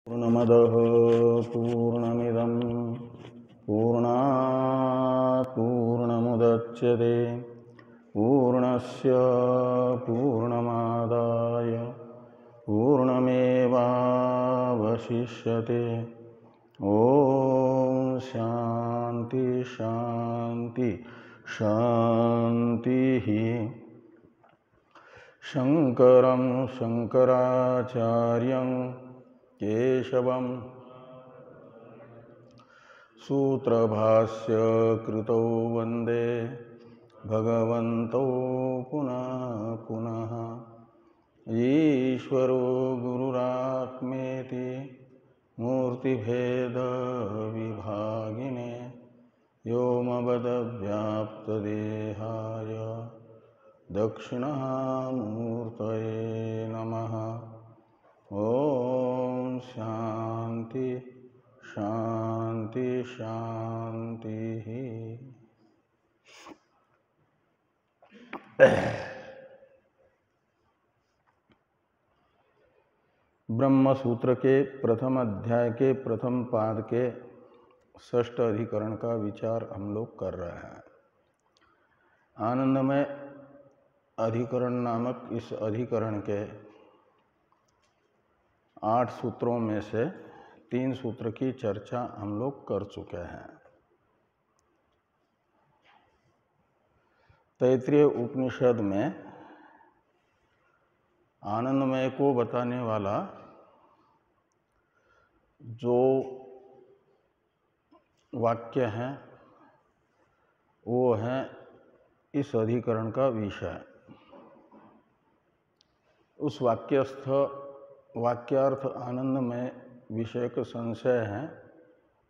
पूर्णमदः पूर्णमिदं पूर्णात् पूर्णमुदच्यते पूर्णस्य पूर्णमादाय पूर्णमेवावशिष्यते। ॐ शान्ति शान्ति शान्तिः। शङ्करं शङ्कराचार्यं केशवं सूत्रभाष्य कृतौ वन्दे भगवन्तौ पुनः पुनः। ईश्वरो गुरुरात्मेति मूर्तिभेदविभागिने व्योमवद्व्याप्तदेहाय दक्षिणामूर्तये नमः। ओम शांति शांति शांति। ब्रह्म सूत्र के प्रथम अध्याय के प्रथम पाद के षष्ठ अधिकरण का विचार हम लोग कर रहे हैं। आनंदमय अधिकरण नामक इस अधिकरण के 8 सूत्रों में से 3 सूत्र की चर्चा हम लोग कर चुके हैं। तैत्तिरीय उपनिषद में आनंदमय को बताने वाला जो वाक्य हैं वो है इस अधिकरण का विषय। उस वाक्यार्थ आनंदमय विषय का संशय है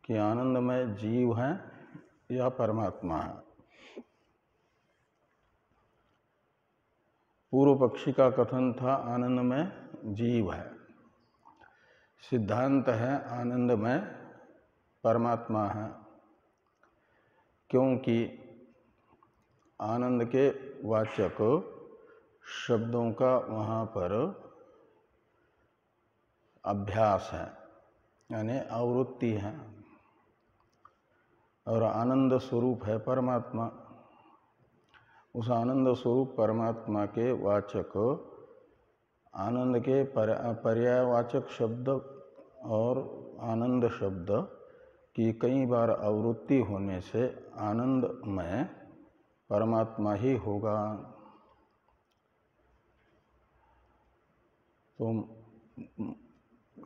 कि आनंदमय जीव है या परमात्मा है। पूर्व पक्षी का कथन था आनंदमय जीव है, सिद्धांत है आनंदमय परमात्मा है, क्योंकि आनंद के वाचक शब्दों का वहाँ पर अभ्यास है, यानी आवृत्ति है, और आनंद स्वरूप है परमात्मा। उस आनंद स्वरूप परमात्मा के वाचक आनंद के पर्यायवाचक शब्द और आनंद शब्द की कई बार आवृत्ति होने से आनंदमय परमात्मा ही होगा। तो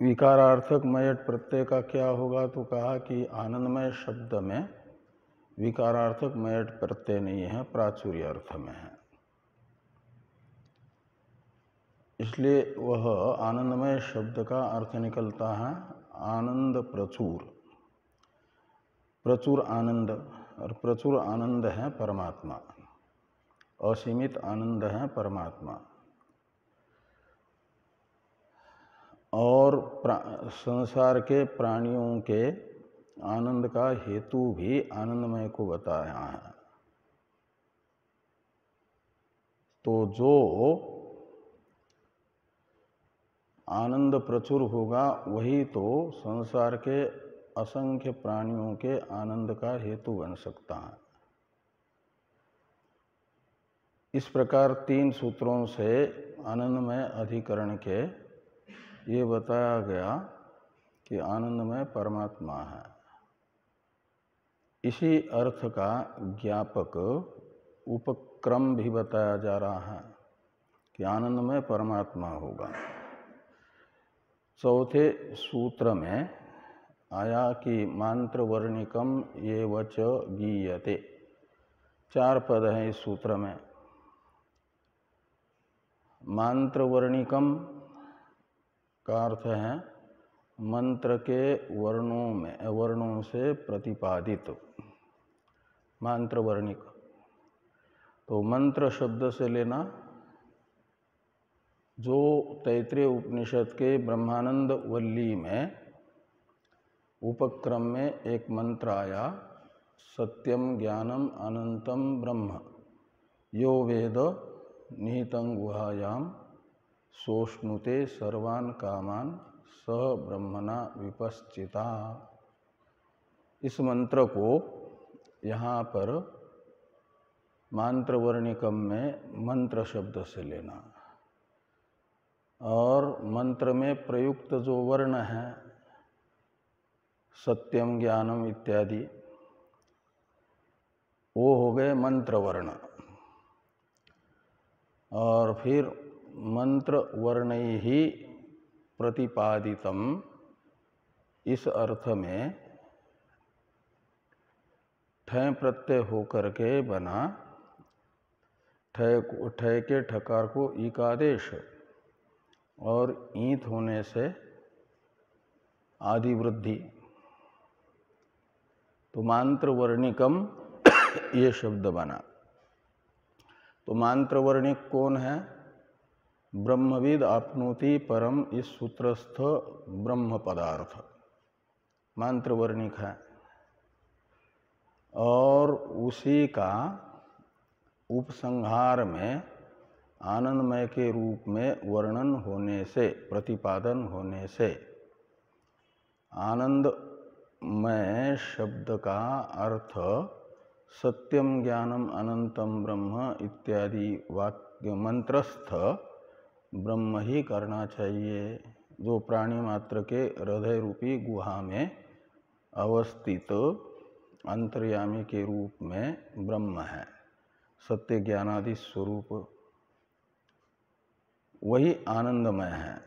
विकारार्थक मयट प्रत्यय का क्या होगा? तो कहा कि आनंदमय शब्द में विकारार्थक मयट प्रत्यय नहीं है, प्राचुर्य अर्थ में है। इसलिए वह आनंदमय शब्द का अर्थ निकलता है आनंद प्रचुर। प्रचुर आनंद, और प्रचुर आनंद है परमात्मा, असीमित आनंद है परमात्मा। और संसार के प्राणियों के आनंद का हेतु भी आनंदमय को बताया है। तो जो आनंद प्रचुर होगा वही तो संसार के असंख्य प्राणियों के आनंद का हेतु बन सकता है। इस प्रकार 3 सूत्रों से आनंदमय अधिकरण के ये बताया गया कि आनंदमय परमात्मा है। इसी अर्थ का ज्ञापक उपक्रम भी बताया जा रहा है कि आनंदमय परमात्मा होगा। चौथे सूत्र में आया कि मांत्रवर्णिकम ये वच गीयते। 4 पद हैं इस सूत्र में। मांत्रवर्णिकम का अर्थ है मंत्र के वर्णों से प्रतिपादित, मंत्रवर्णिक। तो मंत्र शब्द से लेना जो तैत्तिरीय उपनिषद के ब्रह्मानंद वल्ली में उपक्रम में एक मंत्र आया, सत्यम ज्ञानम अनंतम ब्रह्म यो वेद निहितं गुहायाम सोष्णुते सर्वान् कामान स ब्रह्मणा विपश्चिता। इस मंत्र को यहाँ पर मांत्रवर्णिकम में मंत्र शब्द से लेना, और मंत्र में प्रयुक्त जो वर्ण है सत्यम ज्ञानम इत्यादि, वो हो गए मंत्र वर्ण। और फिर मंत्र वर्ण ही प्रतिपादितम, इस अर्थ में ठय प्रत्यय होकर के बना, ठय के ठकार को ईकादेश और ईंत होने से आदि वृद्धि, तो मांत्रवर्णिकम ये शब्द बना। तो मांत्रवर्णिक कौन है? ब्रह्मविद आपनोति परम, इस सूत्रस्थ ब्रह्म पदार्थ मांत्रवर्णिक है। और उसी का उपसंहार में आनंदमय के रूप में वर्णन होने से, प्रतिपादन होने से, आनंदमय शब्द का अर्थ सत्यम ज्ञानम अनंतम ब्रह्म इत्यादि वाक्य मंत्रस्थ ब्रह्म ही करना चाहिए, जो प्राणी मात्र के हृदय रूपी गुहा में अवस्थित अंतर्यामी के रूप में ब्रह्म है, सत्य ज्ञानादि स्वरूप वही आनंदमय है,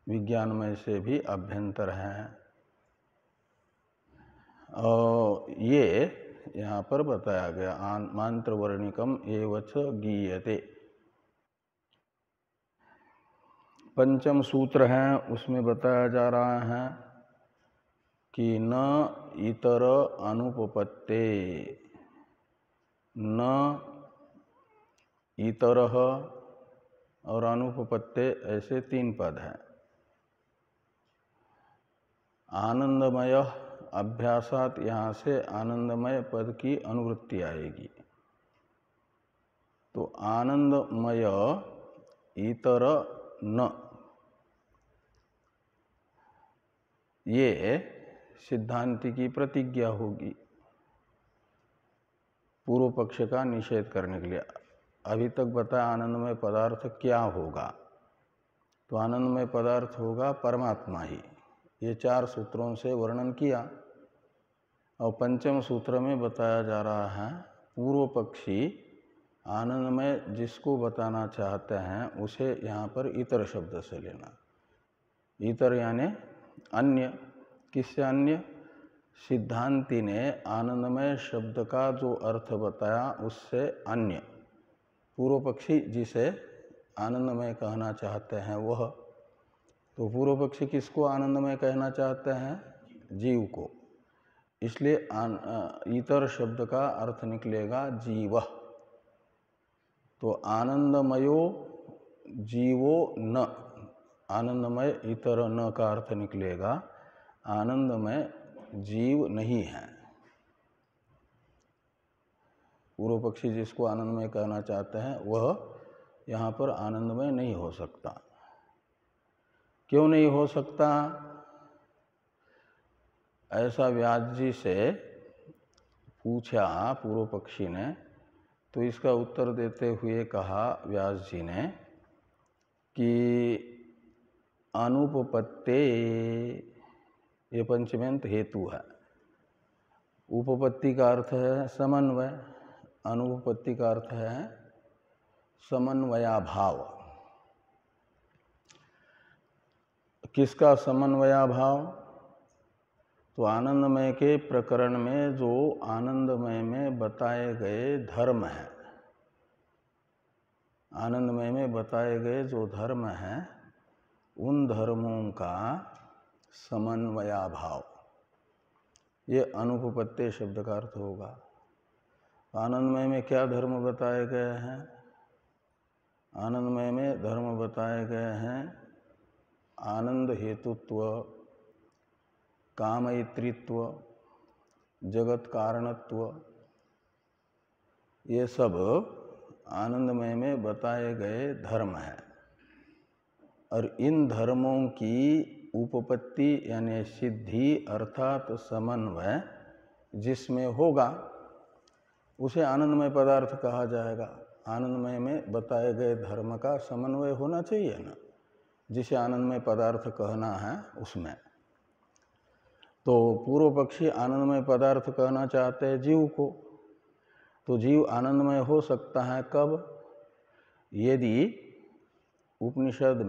विज्ञानमय से भी अभ्यंतर है। और ये यहाँ पर बताया गया मांत्रवर्णिकम एवच गीयते। पंचम सूत्र है, उसमें बताया जा रहा है कि न इतर अनुपपत्ते, न इतरह और अनुपपत्ते, ऐसे तीन पद हैं। आनंदमय अभ्यासात, यहाँ से आनंदमय पद की अनुवृत्ति आएगी। तो आनंदमय इतर न, ये सिद्धांति की प्रतिज्ञा होगी पूर्व पक्ष का निषेध करने के लिए। अभी तक बताया आनंदमय पदार्थ क्या होगा, तो आनंदमय पदार्थ होगा परमात्मा ही, ये चार सूत्रों से वर्णन किया। और पंचम सूत्र में बताया जा रहा है पूर्व पक्षी आनंदमय जिसको बताना चाहते हैं उसे यहाँ पर इतर शब्द से लेना। इतर यानी अन्य। किससे अन्य? सिद्धांति ने आनंदमय शब्द का जो अर्थ बताया उससे अन्य, पूर्व पक्षी जिसे आनंदमय कहना चाहते हैं वह। तो पूर्व पक्षी किसको आनंदमय कहना चाहते हैं? जीव को। इसलिए इतर शब्द का अर्थ निकलेगा जीव। तो आनंदमयो जीवो न, आनंदमय इतर न का अर्थ निकलेगा आनंदमय जीव नहीं है। पूर्व पक्षी जिसको आनंदमय कहना चाहते हैं वह यहाँ पर आनंदमय नहीं हो सकता। क्यों नहीं हो सकता? ऐसा व्यास जी से पूछा पूर्व पक्षी ने, तो इसका उत्तर देते हुए कहा व्यास जी ने कि अनुपपत्ते, ये पंचमेंत हेतु है। उपपत्ति का अर्थ है समन्वय, अनुपपत्ति का अर्थ है समन्वयाभाव। किसका समन्वयाभाव? तो आनंदमय के प्रकरण में जो आनंदमय में बताए गए धर्म हैं, आनंदमय में बताए गए जो धर्म हैं उन धर्मों का समन्वयाभाव, ये अनुपपत्ति शब्द का अर्थ होगा। आनंदमय में क्या धर्म बताए गए हैं? आनंदमय में धर्म बताए गए हैं आनंद हेतुत्व, कामयित्रित्व, जगत कारणत्व, ये सब आनंदमय में बताए गए धर्म हैं। और इन धर्मों की उपपत्ति यानी सिद्धि अर्थात समन्वय जिसमें होगा उसे आनंदमय पदार्थ कहा जाएगा। आनंदमय में बताए गए धर्म का समन्वय होना चाहिए ना, जिसे आनंदमय पदार्थ कहना है उसमें। तो पूर्व पक्षी आनंदमय पदार्थ कहना चाहते हैं जीव को। तो जीव आनंदमय हो सकता है कब? यदि उपनिषद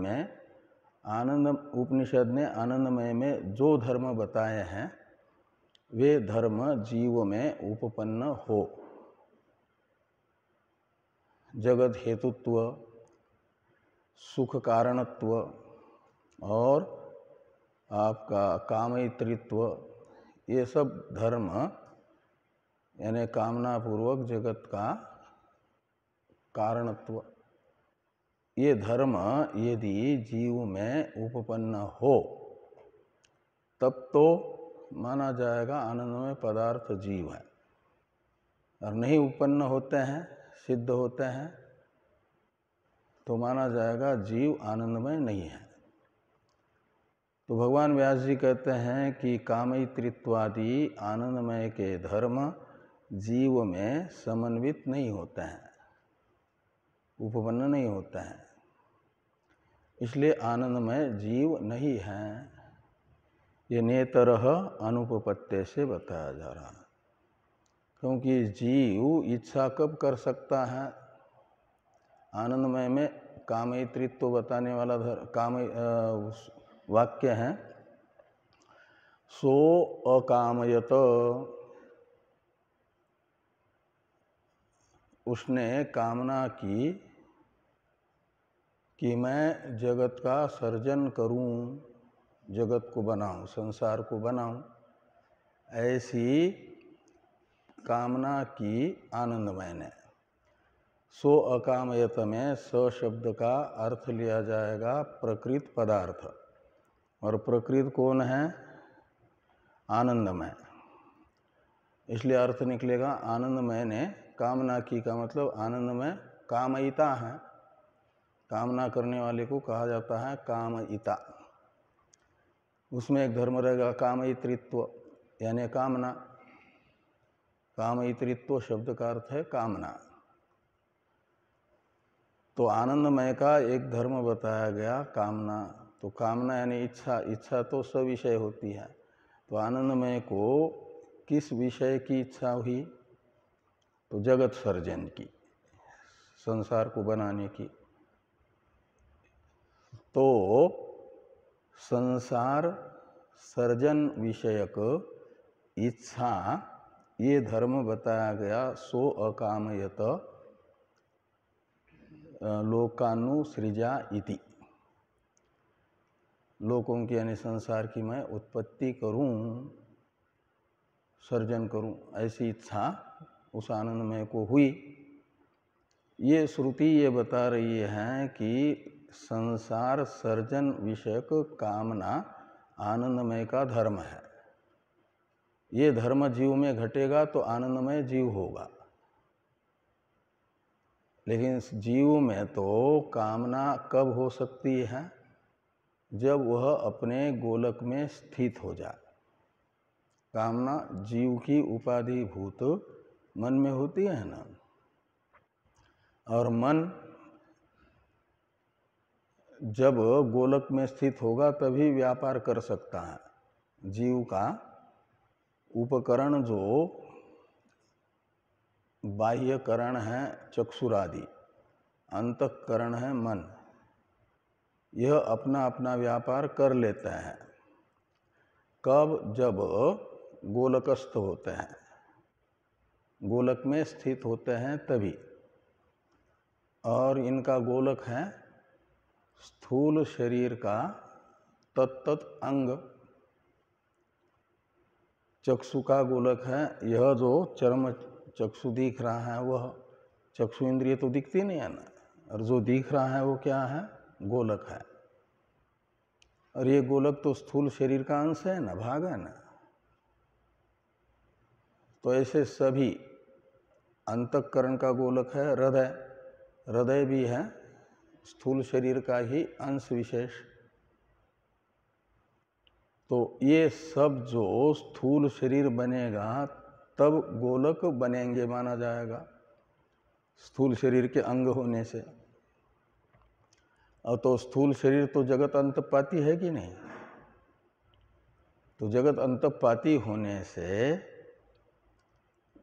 ने आनंदमय में जो धर्म बताए हैं वे धर्म जीव में उपपन्न हो। जगत हेतुत्व, सुख कारणत्व और आपका कामयित्रित्व, ये सब धर्म यानी कामना पूर्वक जगत का कारणत्व, ये धर्म यदि जीव में उपपन्न हो तब तो माना जाएगा आनंदमय पदार्थ जीव है। और नहीं उपपन्न होते हैं, सिद्ध होते हैं, तो माना जाएगा जीव आनंदमय नहीं है। तो भगवान व्यास जी कहते हैं कि कामयित्रित्वादि आनंदमय के धर्म जीव में समन्वित नहीं होते हैं, उपपन्न नहीं होते हैं, इसलिए आनंदमय जीव नहीं है। ये नेतरह अनुपपत्ति से बताया जा रहा है। क्योंकि जीव इच्छा कब कर सकता है? आनंदमय में कामयित्रित्व बताने वाला वाक्य है सो अकामयत, उसने कामना की कि मैं जगत का सर्जन करूं, जगत को बनाऊं, संसार को बनाऊं, ऐसी कामना की आनंदमय ने। सो अकामयत में स शब्द का अर्थ लिया जाएगा प्रकृत पदार्थ, और प्रकृत कौन है? आनंदमय। इसलिए अर्थ निकलेगा आनंदमय ने कामना की का मतलब आनंदमय कामयिता है। कामना करने वाले को कहा जाता है कामयिता। उसमें एक धर्म रहेगा कामयित्रित्व यानी कामना। कामयित्रित्व शब्द का अर्थ है कामना। तो आनंदमय का एक धर्म बताया गया कामना। तो कामना यानी इच्छा, इच्छा तो सविषय होती है। तो आनंदमय को किस विषय की इच्छा हुई? तो जगत सर्जन की, संसार को बनाने की। तो संसार सर्जन विषयक इच्छा ये धर्म बताया गया सो अकामयत लोकानुसृजा इति। लोकों की यानी संसार की मैं उत्पत्ति करूं, सर्जन करूं, ऐसी इच्छा उस आनंदमय को हुई। ये श्रुति ये बता रही है कि संसार सर्जन विषयक कामना आनंदमय का धर्म है। ये धर्म जीव में घटेगा तो आनंदमय जीव होगा। लेकिन जीव में तो कामना कब हो सकती है? जब वह अपने गोलक में स्थित हो जाए। कामना जीव की उपाधिभूत मन में होती है ना, और मन जब गोलक में स्थित होगा तभी व्यापार कर सकता है। जीव का उपकरण जो बाह्यकरण है चक्षुरादि, अंतःकरण है मन, यह अपना अपना व्यापार कर लेते हैं। कब? जब गोलकस्थ होते हैं, गोलक में स्थित होते हैं तभी। और इनका गोलक है स्थूल शरीर का तत्त अंग। चक्षु का गोलक है यह जो चर्म चक्षु दिख रहा है, वह चक्षु इंद्रिय तो दिखती नहीं है ना, और जो दिख रहा है वो क्या है? गोलक है। और ये गोलक तो स्थूल शरीर का अंश है ना, भाग है ना। तो ऐसे सभी अंतःकरण का गोलक है हृदय, हृदय भी है स्थूल शरीर का ही अंश विशेष। तो ये सब जो स्थूल शरीर बनेगा तब गोलक बनेंगे माना जाएगा, स्थूल शरीर के अंग होने से। और तो स्थूल शरीर तो जगत अंतपाती है कि नहीं? तो जगत अंतपाती होने से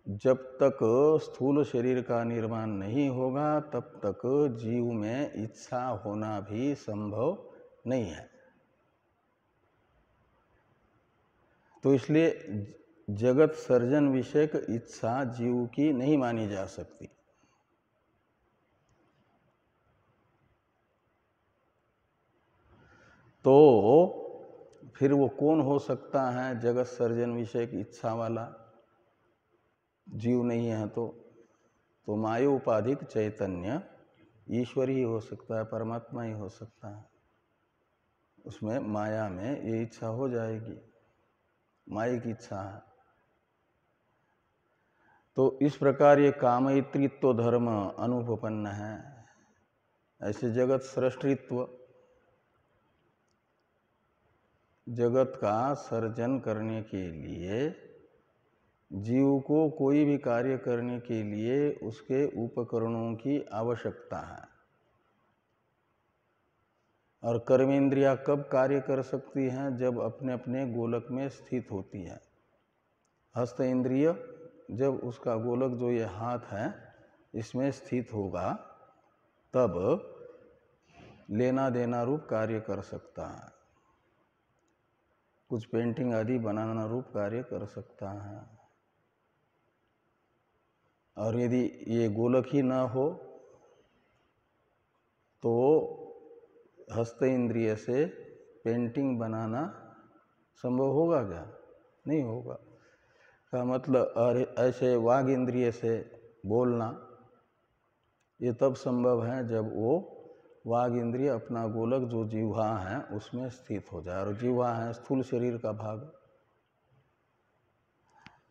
जब तक स्थूल शरीर का निर्माण नहीं होगा तब तक जीव में इच्छा होना भी संभव नहीं है। तो इसलिए जगत सर्जन विषयक इच्छा जीव की नहीं मानी जा सकती। तो फिर वो कौन हो सकता है जगत सर्जन विषयक इच्छा वाला? जीव नहीं है तो माया उपाधिक चैतन्य ईश्वर ही हो सकता है, परमात्मा ही हो सकता है। उसमें माया में ये इच्छा हो जाएगी, माया की इच्छा है। तो इस प्रकार ये कामयित्रित्व धर्म अनुपपन्न है। ऐसे जगत सृष्टित्व, जगत का सर्जन करने के लिए जीव को कोई भी कार्य करने के लिए उसके उपकरणों की आवश्यकता है। और कर्मेंद्रियां कब कार्य कर सकती हैं? जब अपने अपने गोलक में स्थित होती है। हस्त इंद्रिय जब उसका गोलक जो ये हाथ है इसमें स्थित होगा तब लेना देना रूप कार्य कर सकता है, कुछ पेंटिंग आदि बनाना रूप कार्य कर सकता है। और यदि ये गोलक ही ना हो तो हस्त इंद्रिय से पेंटिंग बनाना संभव होगा क्या? नहीं होगा। का मतलब और ऐसे वाग इंद्रिय से बोलना ये तब संभव है जब वो वाग इंद्रिय अपना गोलक जो जिह्वा है उसमें स्थित हो जाए। और जिह्वा है स्थूल शरीर का भाग।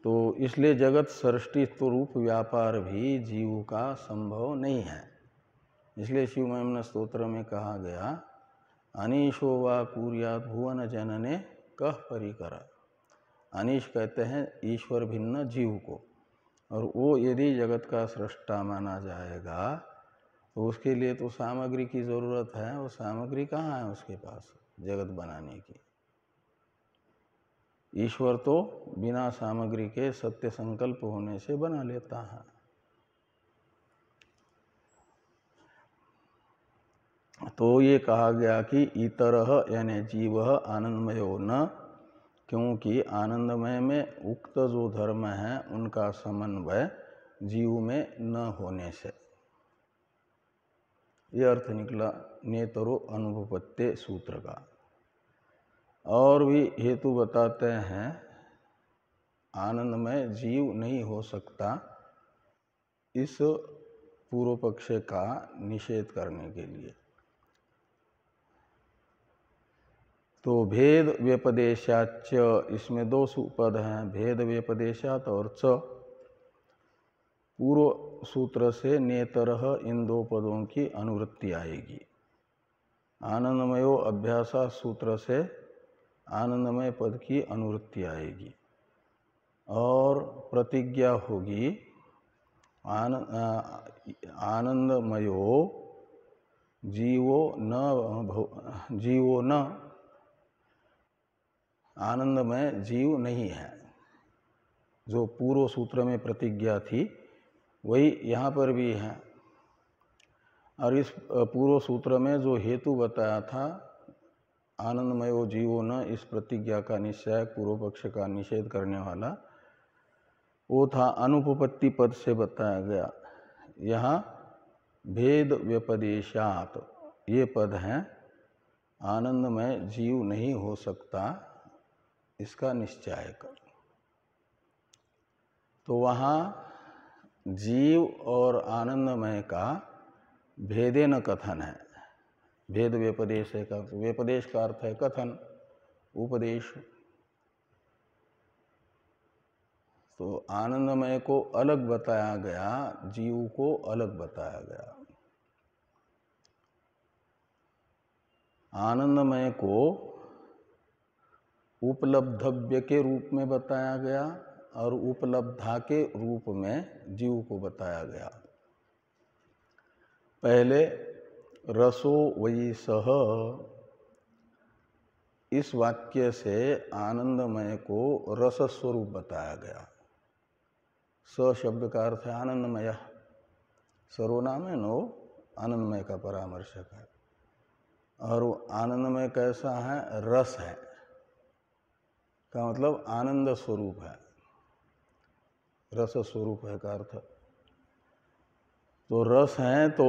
तो इसलिए जगत सृष्टित्व रूप व्यापार भी जीव का संभव नहीं है। इसलिए शिव महिमन स्तोत्र में कहा गया, अनीशो वा कुर्यात् भुवन जनने कह परिकर। अनीश कहते हैं ईश्वर भिन्न जीव को, और वो यदि जगत का सृष्टा माना जाएगा तो उसके लिए तो सामग्री की जरूरत है। वो सामग्री कहाँ है उसके पास जगत बनाने की? ईश्वर तो बिना सामग्री के सत्य संकल्प होने से बना लेता है। तो ये कहा गया कि इतरह यानी जीव आनंदमयो न, क्योंकि आनंदमय में उक्त जो धर्म है उनका समन्वय जीव में न होने से। ये अर्थ निकला नेतरो अनुपपत्ति सूत्र का। और भी हेतु बताते हैं आनंदमय जीव नहीं हो सकता, इस पूर्व पक्ष का निषेध करने के लिए। तो भेद व्यपदेशाच, इसमें दो पद हैं, भेद व्यपदेशात और च। पूर्व सूत्र से नेतरह इन दो पदों की अनुवृत्ति आएगी। आनंदमयो अभ्यासा सूत्र से आनंदमय पद की अनुवृत्ति आएगी। और प्रतिज्ञा होगी आनंदमयो जीवो न, आनंदमय जीव नहीं है। जो पूर्व सूत्र में प्रतिज्ञा थी वही यहाँ पर भी है। और इस पूर्व सूत्र में जो हेतु बताया था आनंदमयो जीवो न, इस प्रतिज्ञा का निश्चय पूर्व पक्ष का निषेध करने वाला, वो था अनुपपत्ति पद से बताया गया। यहाँ भेद व्यपदेशात ये पद हैं, आनंदमय जीव नहीं हो सकता इसका निश्चय कर। तो वहाँ जीव और आनंदमय का भेदेन कथन है। भेद व्यपदेश का, व्यपदेश का अर्थ है कथन, उपदेश। तो आनंदमय को अलग बताया गया, जीव को अलग बताया गया। आनंदमय को उपलब्धव्य के रूप में बताया गया और उपलब्धा के रूप में जीव को बताया गया। पहले रसो वही सह, इस वाक्य से आनंदमय को रस स्वरूप बताया गया। स शब्द का अर्थ है आनंदमय, सर्वनाम है नो, आनंदमय का परामर्शक है। और वो आनंदमय कैसा है? रस है, का मतलब आनंद स्वरूप है, रस स्वरूप है का अर्थ। तो रस है, तो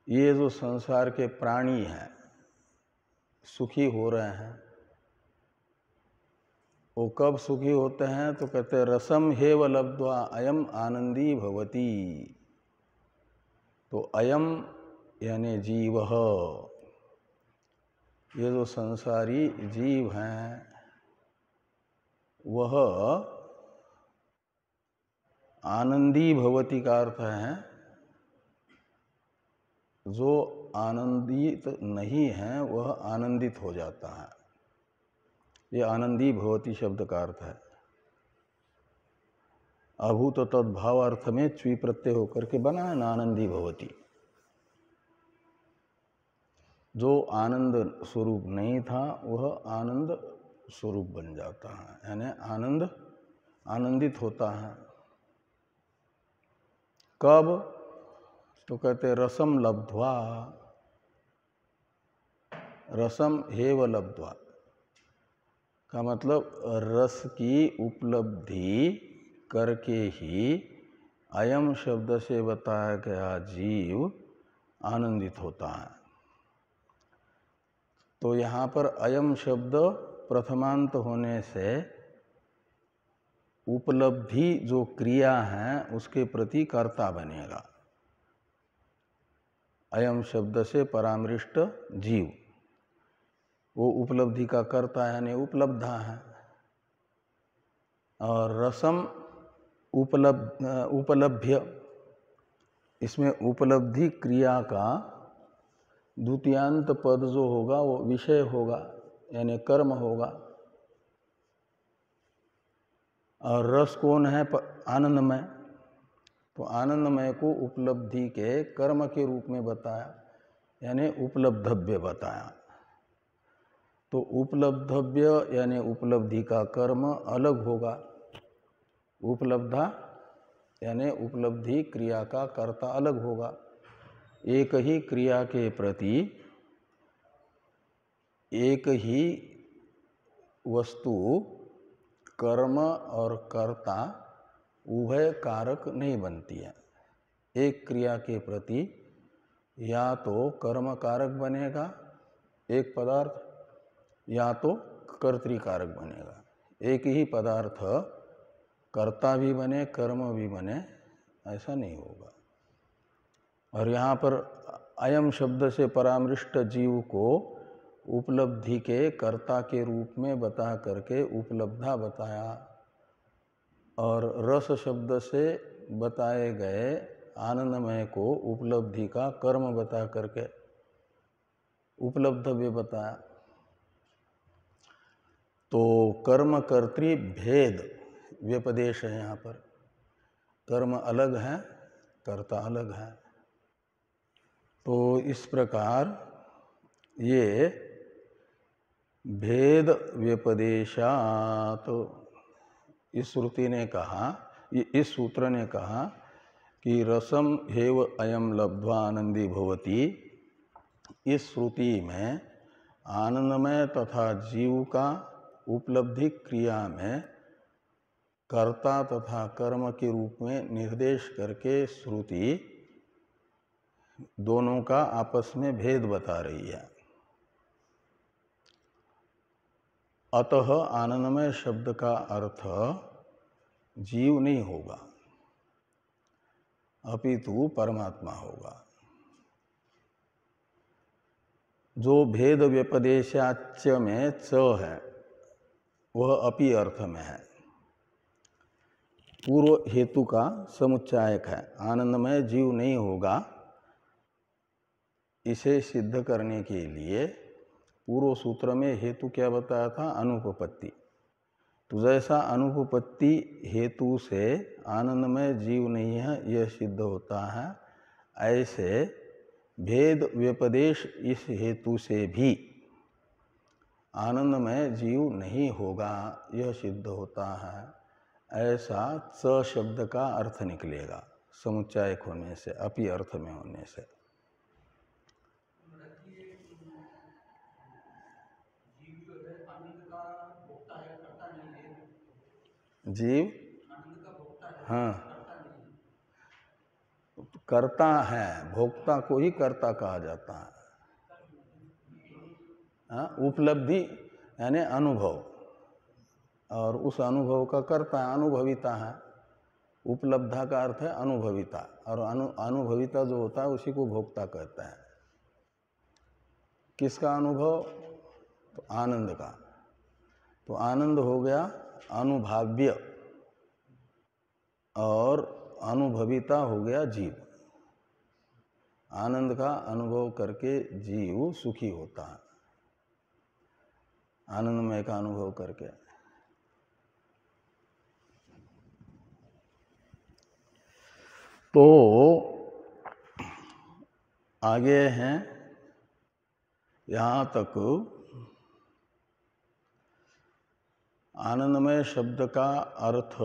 ये जो संसार के प्राणी हैं सुखी हो रहे हैं, वो कब सुखी होते हैं? तो कहते हैं रसम हेव लब्ध्वा अयम आनंदी भवति। तो अयम यानी जीव, ये जो संसारी जीव हैं वह आनंदी भवति का अर्थ है जो आनंदित नहीं है वह आनंदित हो जाता है। ये आनंदी भवति शब्द का अर्थ है। अभूत तद्भाव अर्थ में च्वी प्रत्यय होकर के बना है ना, आनंदी भवति। जो आनंद स्वरूप नहीं था वह आनंद स्वरूप बन जाता है, यानी आनंदित होता है। कब? तो कहते रसम लब्ध्वा, रसम हेव लब्ध्वा का मतलब रस की उपलब्धि करके ही अयम शब्द से बताया गया जीव आनंदित होता है। तो यहाँ पर अयम शब्द प्रथमांत होने से उपलब्धि जो क्रिया है उसके प्रति कर्ता बनेगा। अयम शब्द से परामृष्ट जीव वो उपलब्धि का कर्ता है, यानी उपलब्धा है। और रसम उपलभ्य, इसमें उपलब्धि क्रिया का द्वितीयांत पद जो होगा वो विषय होगा, यानी कर्म होगा। और रस कौन है? आनंदमय। तो आनंदमय को उपलब्धि के कर्म के रूप में बताया, यानी उपलब्धव्य बताया। तो उपलब्धव्य यानी उपलब्धि का कर्म अलग होगा, उपलब्धा यानी उपलब्धि क्रिया का कर्ता अलग होगा। एक ही क्रिया के प्रति एक ही वस्तु कर्म और कर्ता उभय कारक नहीं बनती है। एक क्रिया के प्रति या तो कर्म कारक बनेगा एक पदार्थ, या तो कर्तृकारक बनेगा। एक ही पदार्थ कर्ता भी बने कर्म भी बने, ऐसा नहीं होगा। और यहाँ पर अयम शब्द से परामृष्ट जीव को उपलब्धि के कर्ता के रूप में बता करके उपलब्धा बताया, और रस शब्द से बताए गए आनंदमय को उपलब्धि का कर्म बता करके उपलब्धव्य बताया। तो कर्म कर्तृ भेद व्यपदेश है। यहाँ पर कर्म अलग है, कर्ता अलग है। तो इस प्रकार ये भेद व्यपदेशात, तो इस श्रुति ने कहा, इस सूत्र ने कहा कि रसम हेव अयम लब्ध्वा आनंदी भवति। इस श्रुति में आनंदमय तथा जीव का उपलब्धि क्रिया में कर्ता तथा कर्म के रूप में निर्देश करके श्रुति दोनों का आपस में भेद बता रही है। अतः आनंदमय शब्द का अर्थ जीव नहीं होगा, अपितु परमात्मा होगा। जो भेद व्यपदेशाच्य में च है वह अपि अर्थ में है, पूर्व हेतु का समुच्चायक है। आनंदमय जीव नहीं होगा, इसे सिद्ध करने के लिए पूर्व सूत्र में हेतु क्या बताया था? अनुपपत्ति। तो जैसा अनुपपत्ति हेतु से आनंदमय जीव नहीं है यह सिद्ध होता है, ऐसे भेद व्यपदेश इस हेतु से भी आनंदमय जीव नहीं होगा यह सिद्ध होता है। ऐसा च शब्द का अर्थ निकलेगा समुच्चायक होने से, अपि अर्थ में होने से। जीव हाँ कर्ता है, भोक्ता को ही कर्ता कहा जाता है। हाँ, उपलब्धि यानी अनुभव, और उस अनुभव का कर्ता अनुभविता है। उपलब्धा का अर्थ है अनुभविता, और अनुभविता जो होता है उसी को भोक्ता कहते हैं। किसका अनुभव? तो आनंद का। तो आनंद हो गया अनुभाव्य, और अनुभविता हो गया जीव। आनंद का अनुभव करके जीव सुखी होता है, आनंदमय का अनुभव करके। तो आगे हैं यहाँ तक आनंदमय शब्द का अर्थ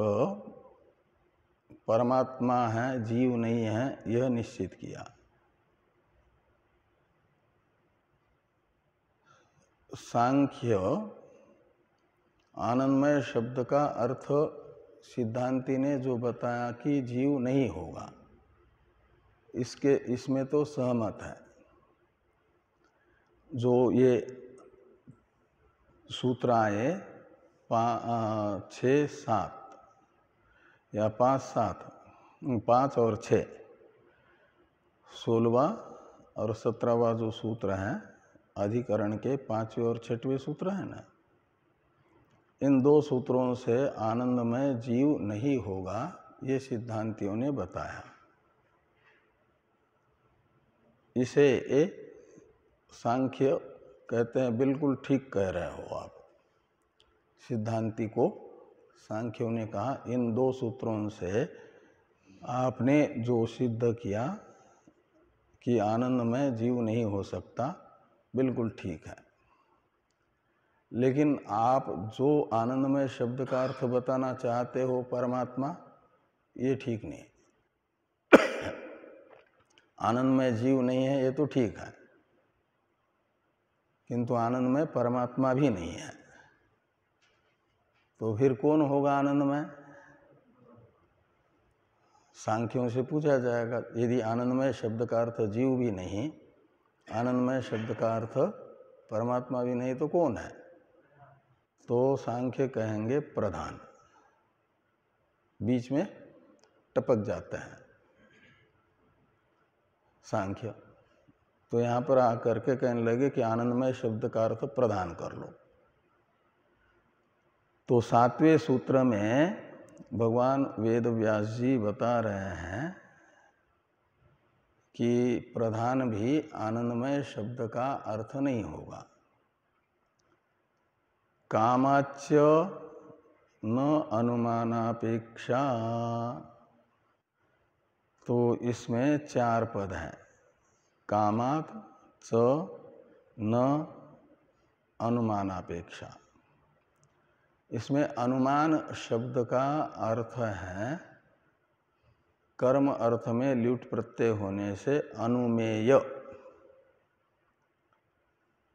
परमात्मा है, जीव नहीं है, यह निश्चित किया। सांख्य आनंदमय शब्द का अर्थ सिद्धांति ने जो बताया कि जीव नहीं होगा, इसमें तो सहमत है। जो ये सूत्र आए 6, 7 या 5, 7, 5 और 6, 16वां और 17वां जो सूत्र हैं अधिकरण के 5वें और 6वें सूत्र है ना, इन दो सूत्रों से आनंदमय जीव नहीं होगा ये सिद्धांतियों ने बताया। इसे सांख्य कहते हैं बिल्कुल ठीक कह रहे हो आप। सिद्धांति को सांख्यों ने कहा इन दो सूत्रों से आपने जो सिद्ध किया कि आनंदमय जीव नहीं हो सकता, बिल्कुल ठीक है। लेकिन आप जो आनंदमय शब्द का अर्थ बताना चाहते हो परमात्मा, ये ठीक नहीं। आनंदमय जीव नहीं है ये तो ठीक है, किंतु आनंदमय परमात्मा भी नहीं है। तो फिर कौन होगा आनंदमय? सांख्यों से पूछा जाएगा, यदि आनंदमय शब्द का अर्थ जीव भी नहीं, आनंदमय शब्द का अर्थ परमात्मा भी नहीं, तो कौन है? तो सांख्य कहेंगे प्रधान, बीच में टपक जाते हैं सांख्य। तो यहाँ पर आकर के कहने लगे कि आनंदमय शब्द का अर्थ प्रधान कर लो। तो 7वें सूत्र में भगवान वेद व्यास जी बता रहे हैं कि प्रधान भी आनंदमय शब्द का अर्थ नहीं होगा। कामाच्य न अनुमानापेक्षा, तो इसमें 4 पद हैं। कामात च न अनुमानापेक्षा। इसमें अनुमान शब्द का अर्थ है कर्म अर्थ में ल्युट प्रत्यय होने से अनुमेय।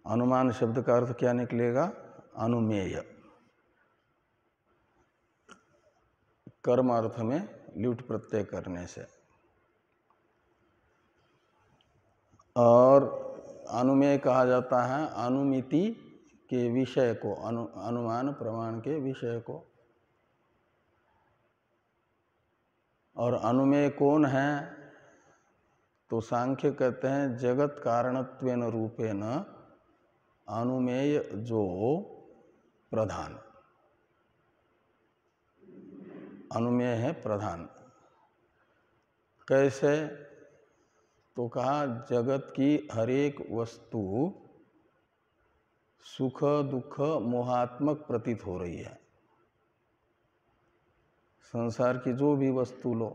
अनुमान शब्द का अर्थ क्या निकलेगा? अनुमेय। कर्म अर्थ में ल्युट प्रत्यय करने से। और अनुमेय कहा जाता है अनुमिति के विषय को, अनुमान प्रमाण के विषय को। और अनुमेय कौन है? तो सांख्य कहते हैं जगत कारणत्वेन रूपेण अनुमेय जो प्रधान, अनुमेय है प्रधान। कैसे? तो कहा जगत की हर एक वस्तु सुख दुख मोहात्मक प्रतीत हो रही है। संसार की जो भी वस्तु लो,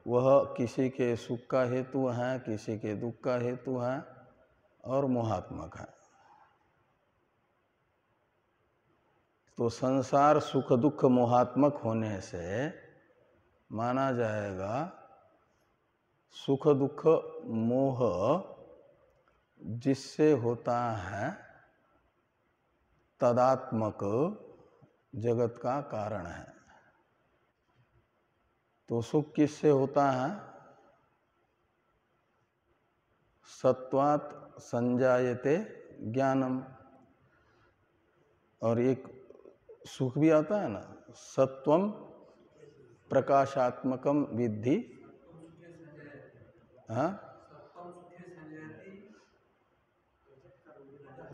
वह किसी के सुख का हेतु है, किसी के दुख का हेतु है और मोहात्मक है। तो संसार सुख दुख मोहात्मक होने से माना जाएगा सुख दुख मोह जिससे होता है तदात्मक जगत का कारण है। तो सुख किससे होता है? सत्वात् संजायते ज्ञानम। और एक सुख भी आता है ना, सत्वम प्रकाशात्मकम विद्धि। हाँ,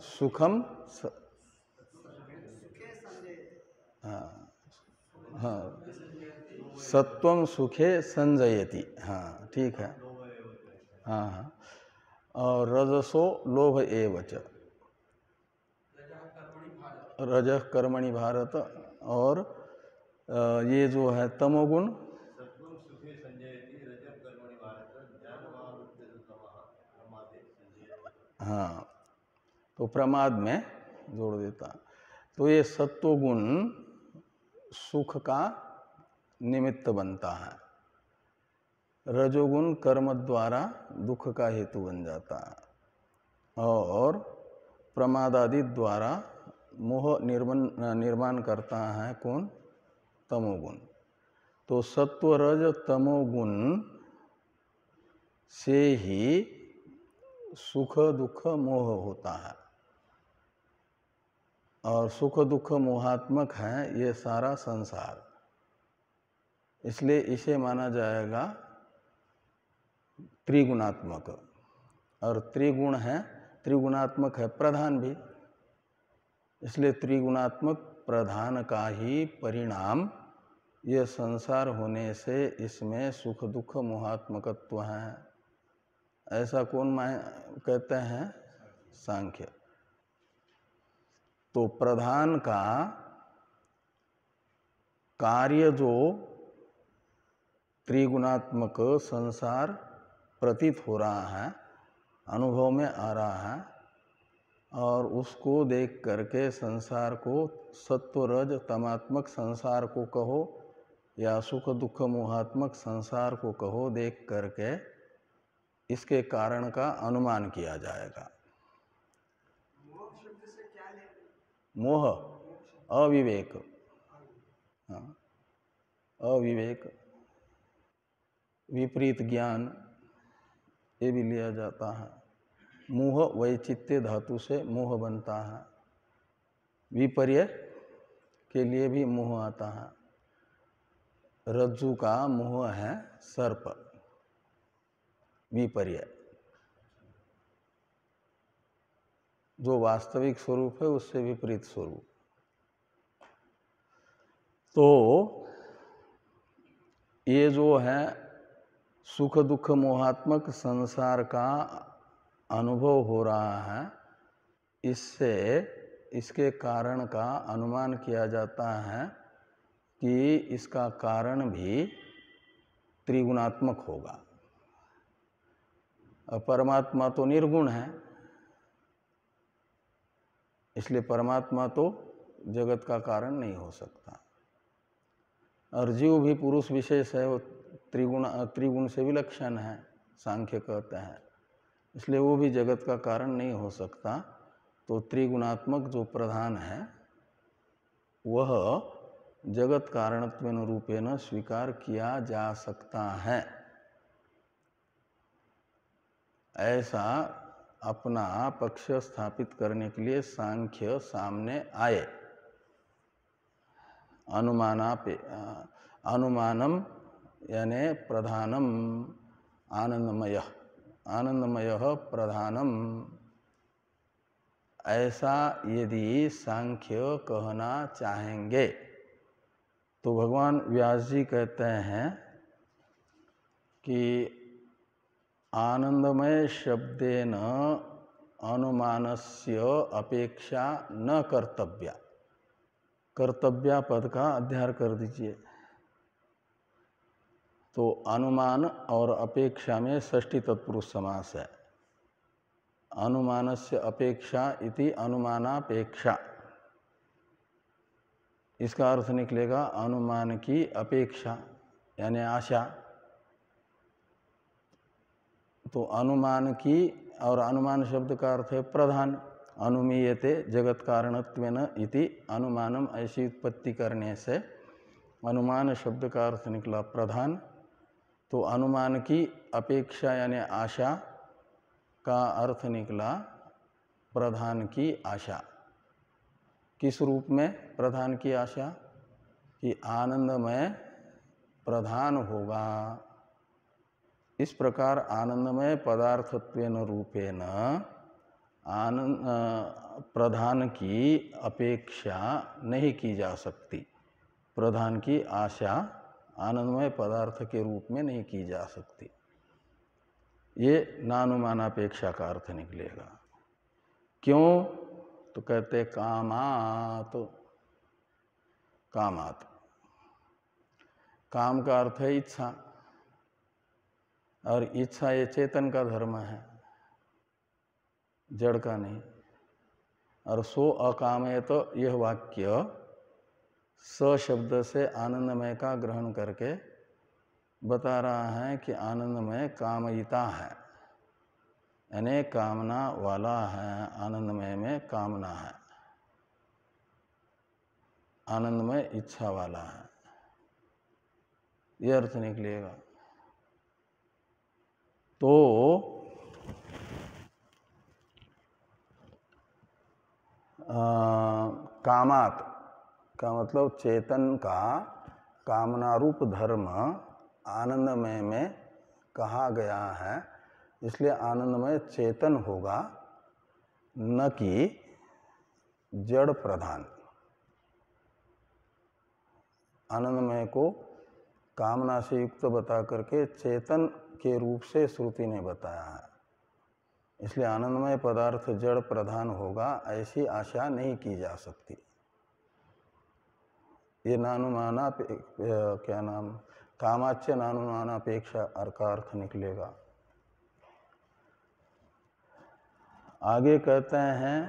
सुखम हाँ हाँ, सत्वम सुखे संजयति। हाँ ठीक है। हाँ हाँ, और रजसो लोभ एवच, रजः कर्मणि भारत। और ये जो है तमोगुण, हाँ, तो प्रमाद में जोड़ देता। तो ये सत्वगुण सुख का निमित्त बनता है, रजोगुण कर्म द्वारा दुख का हेतु बन जाता है और प्रमादादि द्वारा मोह निर्माण करता है कौन? तमोगुण। तो सत्व रज तमोगुण से ही सुख दुख मोह होता है और सुख दुख मोहात्मक है ये सारा संसार। इसलिए इसे माना जाएगा त्रिगुणात्मक। और त्रिगुण है, त्रिगुणात्मक है प्रधान भी, इसलिए त्रिगुणात्मक प्रधान का ही परिणाम ये संसार होने से इसमें सुख दुख मोहात्मकत्व है। ऐसा कौन कहते हैं? सांख्य। तो प्रधान का कार्य जो त्रिगुणात्मक संसार प्रतीत हो रहा है, अनुभव में आ रहा है, और उसको देख करके संसार को सत्व रज तमात्मक संसार को कहो या सुख दुख मोहात्मक संसार को कहो, देख करके इसके कारण का अनुमान किया जाएगा। मोह अविवेक, हाँ, अविवेक, विपरीत ज्ञान, ये भी लिया जाता है। मोह वैचित्य धातु से मोह बनता है, विपर्य के लिए भी मोह आता है। रज्जु का मोह है सर्प, विपर्य। जो वास्तविक स्वरूप है उससे विपरीत स्वरूप। तो ये जो है सुख दुख मोहात्मक संसार का अनुभव हो रहा है, इससे इसके कारण का अनुमान किया जाता है कि इसका कारण भी त्रिगुणात्मक होगा। परमात्मा तो निर्गुण है, इसलिए परमात्मा तो जगत का कारण नहीं हो सकता। और जीव भी पुरुष विशेष है, वो त्रिगुण से विलक्षण है, सांख्य कहते हैं, इसलिए वो भी जगत का कारण नहीं हो सकता। तो त्रिगुणात्मक जो प्रधान है वह जगत कारणत्वेन रूपेण स्वीकार किया जा सकता है। ऐसा अपना पक्ष स्थापित करने के लिए सांख्य सामने आए। अनुमानम यानी प्रधानम आनंदमय, आनंदमय प्रधानम, ऐसा यदि सांख्य कहना चाहेंगे तो भगवान व्यास जी कहते हैं कि आनंदमय शब्देन अनुमानस्य अपेक्षा न कर्तव्या। कर्तव्या पद का अध्यार कर दीजिए। तो अनुमान और अपेक्षा में षष्ठी तत्पुरुष समास है। अनुमानस्य अपेक्षा इति अनुमानापेक्षा। इसका अर्थ निकलेगा अनुमान की अपेक्षा यानी आशा। तो अनुमान की, और अनुमान शब्द का अर्थ है प्रधान। अनुमीयते जगत कारणत्वेन इति अनुमानम, ऐसी उत्पत्ति करने से अनुमान शब्द का अर्थ निकला प्रधान। तो अनुमान की अपेक्षा यानी आशा का अर्थ निकला प्रधान की आशा। किस रूप में प्रधान की आशा? कि आनंदमय प्रधान होगा। इस प्रकार आनंदमय पदार्थत्वेन रूपेण आनंद प्रधान की अपेक्षा नहीं की जा सकती। प्रधान की आशा आनंदमय पदार्थ के रूप में नहीं की जा सकती। ये नानुमानापेक्षा का अर्थ निकलेगा। क्यों? तो कहते कामात। कामात, काम का अर्थ है इच्छा, और इच्छा ये चेतन का धर्म है, जड़ का नहीं। और सो अकामय, तो यह वाक्य स शब्द से आनंदमय का ग्रहण करके बता रहा है कि आनंदमय कामयिता है, यानी कामना वाला है। आनंदमय में कामना है, आनंदमय इच्छा वाला है, यह अर्थ निकलेगा। तो कामात का मतलब चेतन का कामना रूप धर्म आनंदमय में कहा गया है, इसलिए आनंदमय चेतन होगा, न कि जड़ प्रधान। आनंदमय को कामना से युक्त बता करके चेतन के रूप से श्रुति ने बताया है, इसलिए आनंदमय पदार्थ जड़ प्रधान होगा ऐसी आशा नहीं की जा सकती। ये नानुमाना क्या नाम, कामाच्य नानुमानापेक्षा का अर्थ निकलेगा। आगे कहते हैं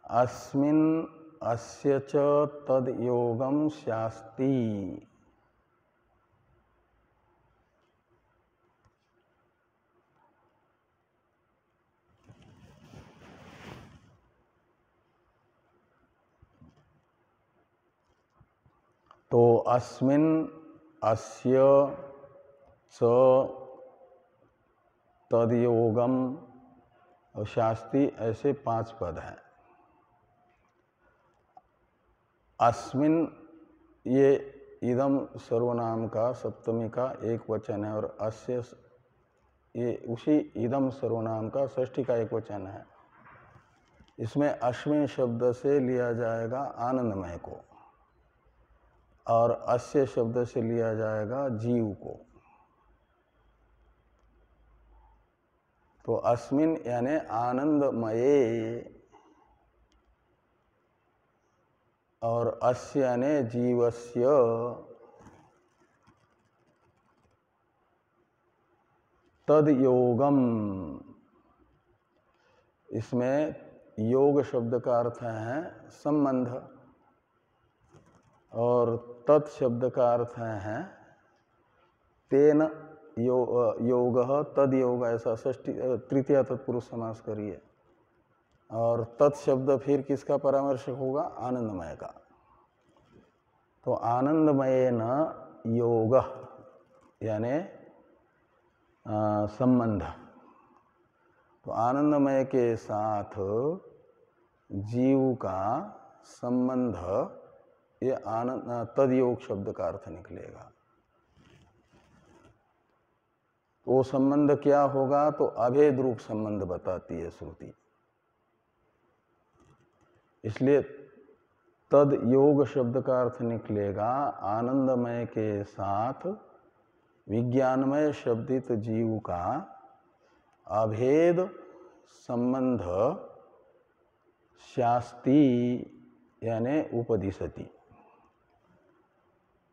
अस्मिन् अस्य च तद योगम शास्ति। तो अस्मिन् अस्य च तद योगम और शास्ति, ऐसे 5 पद हैं। अस्मिन ये इदम सर्वनाम का सप्तमी का एक वचन है, और अस्य ये उसी इदम सर्वनाम का षष्ठी का एक वचन है। इसमें अस्मिन शब्द से लिया जाएगा आनंदमय को, और अस्य शब्द से लिया जाएगा जीव को। तो अस्मिन यानी आनंदमये, और अस्य यानी जीवस्य। तद योगम, इसमें योग शब्द का अर्थ है संबंध, और तत् शब्द का अर्थ है तेन योग, तद योग, ऐसा षष्ठी तृतीय तत्पुरुष समास करिए। और तत्शब्द फिर किसका परामर्शक होगा? आनंदमय का। तो आनंदमय न योग यानी संबंध। तो आनंदमय के साथ जीव का संबंध, ये तदयोग शब्द का अर्थ निकलेगा। वो संबंध क्या होगा? तो अभेद रूप संबंध बताती है श्रुति। इसलिए तद योग शब्द का अर्थ निकलेगा आनंदमय के साथ विज्ञानमय शब्दित जीव का अभेद संबंध शास्ति यानी उपदिशति।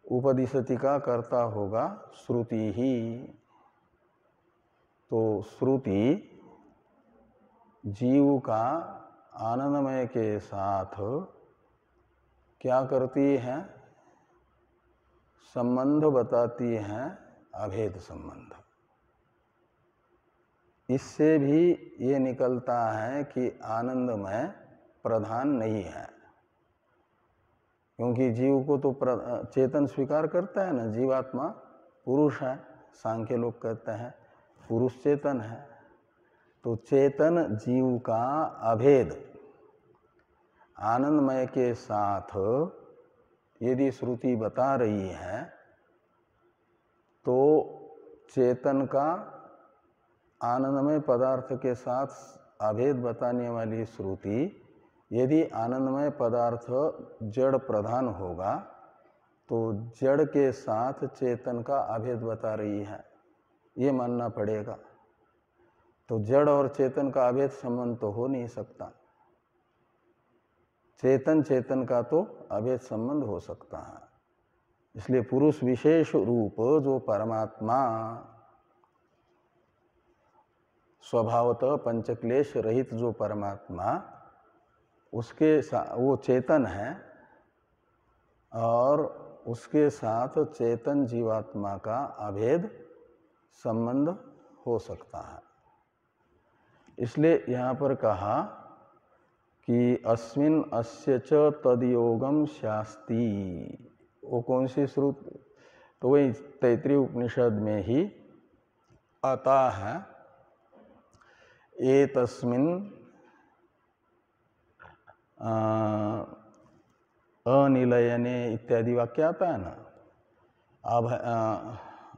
उपदिशति का कर्ता होगा श्रुति ही। तो श्रुति जीव का आनंदमय के साथ क्या करती है? संबंध बताती है, अभेद संबंध। इससे भी ये निकलता है कि आनंदमय प्रधान नहीं है, क्योंकि जीव को तो चेतन स्वीकार करता है ना, जीवात्मा पुरुष है। सांख्य लोग कहते हैं पुरुष चेतन है। तो चेतन जीव का अभेद आनंदमय के साथ यदि श्रुति बता रही है, तो चेतन का आनंदमय पदार्थ के साथ अभेद बताने वाली श्रुति यदि आनंदमय पदार्थ जड़ प्रधान होगा, तो जड़ के साथ चेतन का अभेद बता रही है, ये मानना पड़ेगा। तो जड़ और चेतन का अभेद संबंध तो हो नहीं सकता। चेतन चेतन का तो अभेद संबंध हो सकता है। इसलिए पुरुष विशेष रूप जो परमात्मा स्वभावतः पंचक्लेश रहित जो परमात्मा, उसके वो चेतन है और उसके साथ चेतन जीवात्मा का अभेद संबंध हो सकता है। इसलिए यहाँ पर कहा कि अस्मिन् अस्य च तद्योगम शास्ति। वो कौन सी श्रुति? तो वही तैत्तिरीय उपनिषद में ही आता है, एतस्मिन् अनिलयने इत्यादि वाक्य आता है ना,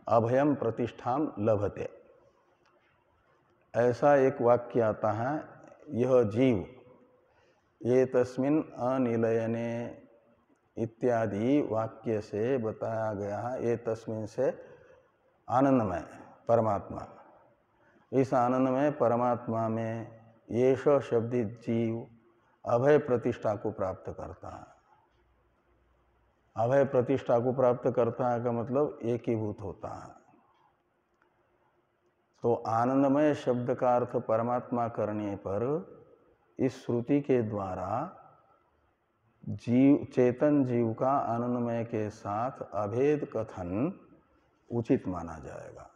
अभयम प्रतिष्ठाम लभते, ऐसा एक वाक्य आता है। यह जीव ये तस्मिन् अनिलयने इत्यादि वाक्य से बताया गया है। ये तस्मिन् से आनंदमय परमात्मा, इस आनंदमय परमात्मा में येष शब्दित जीव अभय प्रतिष्ठा को प्राप्त करता है। अभय प्रतिष्ठा को प्राप्त करता है का मतलब एकीभूत होता है। तो आनंदमय शब्द का अर्थ परमात्मा करने पर इस श्रुति के द्वारा जीव चेतन जीव का आनंदमय के साथ अभेद कथन उचित माना जाएगा,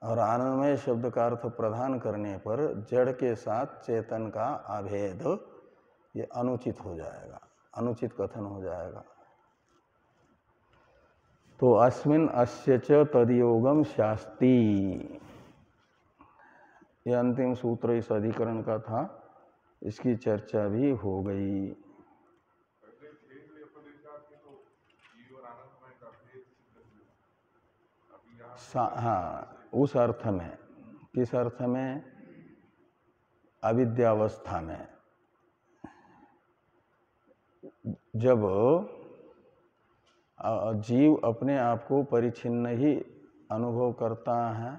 और आनंदमय शब्द का अर्थ प्रदान करने पर जड़ के साथ चेतन का अभेद ये अनुचित हो जाएगा, अनुचित कथन हो जाएगा। तो अस्मिन् अस्य च तद्योगम शास्ति, ये अंतिम सूत्र इस अधिकरण का था, इसकी चर्चा भी हो गई। हाँ, उस अर्थ में, किस अर्थ में? अविद्यावस्था में, जब जीव अपने आप को परिच्छिन्न ही अनुभव करता है,